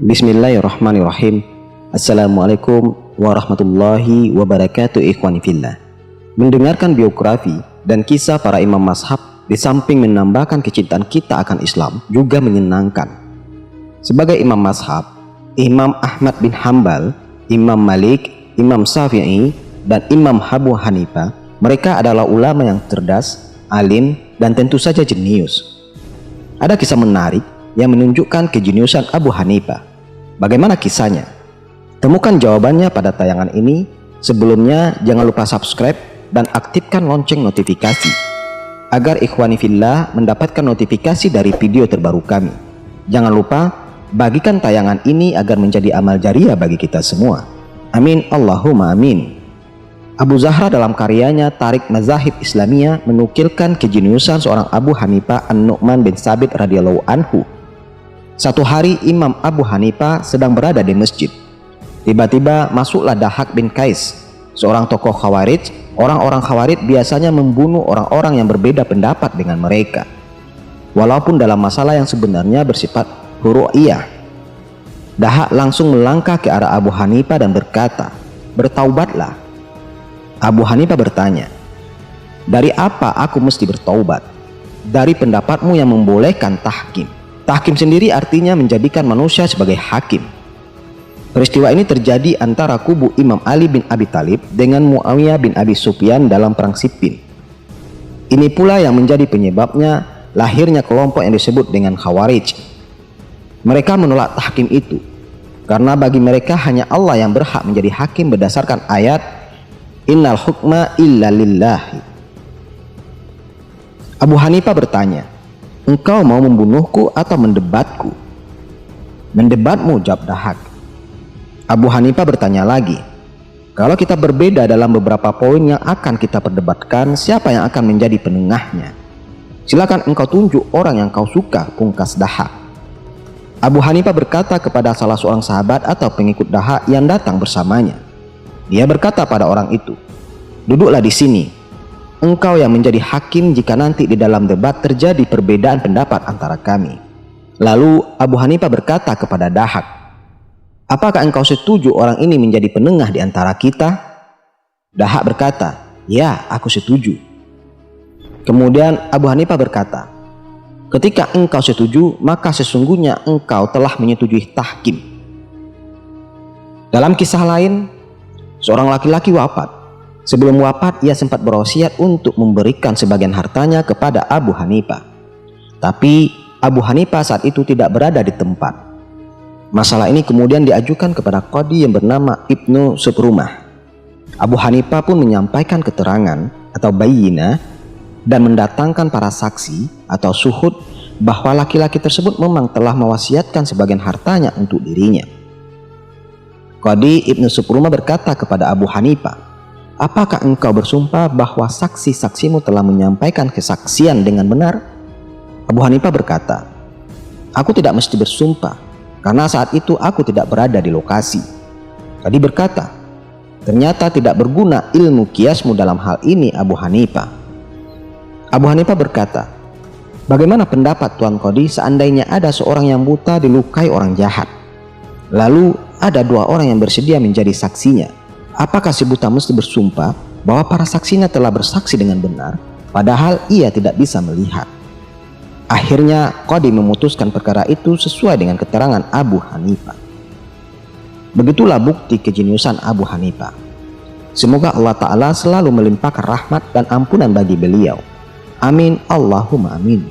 Bismillahirrahmanirrahim. Assalamualaikum warahmatullahi wabarakatuh. Ikhwani fillah. Mendengarkan biografi dan kisah para imam mazhab di samping menambahkan kecintaan kita akan Islam juga menyenangkan. Sebagai imam mazhab, Imam Ahmad bin Hambal, Imam Malik, Imam Syafi'i, dan Imam Abu Hanifah, mereka adalah ulama yang cerdas, alim, dan tentu saja jenius. Ada kisah menarik yang menunjukkan kejeniusan Abu Hanifah. Bagaimana kisahnya? Temukan jawabannya pada tayangan ini. Sebelumnya jangan lupa subscribe dan aktifkan lonceng notifikasi agar ikhwani fillah mendapatkan notifikasi dari video terbaru kami. Jangan lupa bagikan tayangan ini agar menjadi amal jariah bagi kita semua. Amin Allahumma amin. Abu Zahra dalam karyanya Tarik Mazahib Islamiyah menukilkan kejeniusan seorang Abu Hanifah An-Nu'man bin Sabit radhiyallahu anhu. Satu hari Imam Abu Hanifah sedang berada di masjid. Tiba-tiba masuklah Dahak bin Qais, seorang tokoh Khawarij. Orang-orang Khawarij biasanya membunuh orang-orang yang berbeda pendapat dengan mereka, walaupun dalam masalah yang sebenarnya bersifat furu'iyah. Dahak langsung melangkah ke arah Abu Hanifah dan berkata, "Bertaubatlah." Abu Hanifah bertanya, "Dari apa aku mesti bertaubat?" "Dari pendapatmu yang membolehkan tahkim." Tahkim sendiri artinya menjadikan manusia sebagai hakim. Peristiwa ini terjadi antara kubu Imam Ali bin Abi Thalib dengan Muawiyah bin Abi Sufyan dalam perang Siffin. Ini pula yang menjadi penyebabnya lahirnya kelompok yang disebut dengan Khawarij. Mereka menolak tahkim itu karena bagi mereka hanya Allah yang berhak menjadi hakim berdasarkan ayat Innal hukma illa lillahi. Abu Hanifah bertanya, "Engkau mau membunuhku atau mendebatku?" "Mendebatmu," jawab Dahak. Abu Hanifah bertanya lagi, "Kalau kita berbeda dalam beberapa poin yang akan kita perdebatkan, siapa yang akan menjadi penengahnya? Silakan engkau tunjuk orang yang kau suka," pungkas Dahak. Abu Hanifah berkata kepada salah seorang sahabat atau pengikut Dahak yang datang bersamanya. Dia berkata pada orang itu, "Duduklah di sini. Engkau yang menjadi hakim jika nanti di dalam debat terjadi perbedaan pendapat antara kami." Lalu Abu Hanifah berkata kepada Dahak, "Apakah engkau setuju orang ini menjadi penengah di antara kita?" Dahak berkata, "Ya, aku setuju." Kemudian Abu Hanifah berkata, "Ketika engkau setuju, maka sesungguhnya engkau telah menyetujui tahkim." Dalam kisah lain, seorang laki-laki wafat. Sebelum wafat, ia sempat berwasiat untuk memberikan sebagian hartanya kepada Abu Hanifah. Tapi Abu Hanifah saat itu tidak berada di tempat. Masalah ini kemudian diajukan kepada qadhi yang bernama Ibnu Suprumah. Abu Hanifah pun menyampaikan keterangan atau bayyinah dan mendatangkan para saksi atau syuhud bahwa laki-laki tersebut memang telah mewasiatkan sebagian hartanya untuk dirinya. Qadhi Ibnu Suprumah berkata kepada Abu Hanifah, "Apakah engkau bersumpah bahwa saksi-saksimu telah menyampaikan kesaksian dengan benar?" Abu Hanifah berkata, "Aku tidak mesti bersumpah karena saat itu aku tidak berada di lokasi." Qadhi berkata, "Ternyata tidak berguna ilmu kiasmu dalam hal ini, Abu Hanifah." Abu Hanifah berkata, "Bagaimana pendapat Tuan Qadhi seandainya ada seorang yang buta dilukai orang jahat, lalu ada dua orang yang bersedia menjadi saksinya? Apakah si buta mesti bersumpah bahwa para saksinya telah bersaksi dengan benar, padahal ia tidak bisa melihat?" Akhirnya qadhi memutuskan perkara itu sesuai dengan keterangan Abu Hanifah. Begitulah bukti kejeniusan Abu Hanifah. Semoga Allah Ta'ala selalu melimpahkan rahmat dan ampunan bagi beliau. Amin Allahumma amin.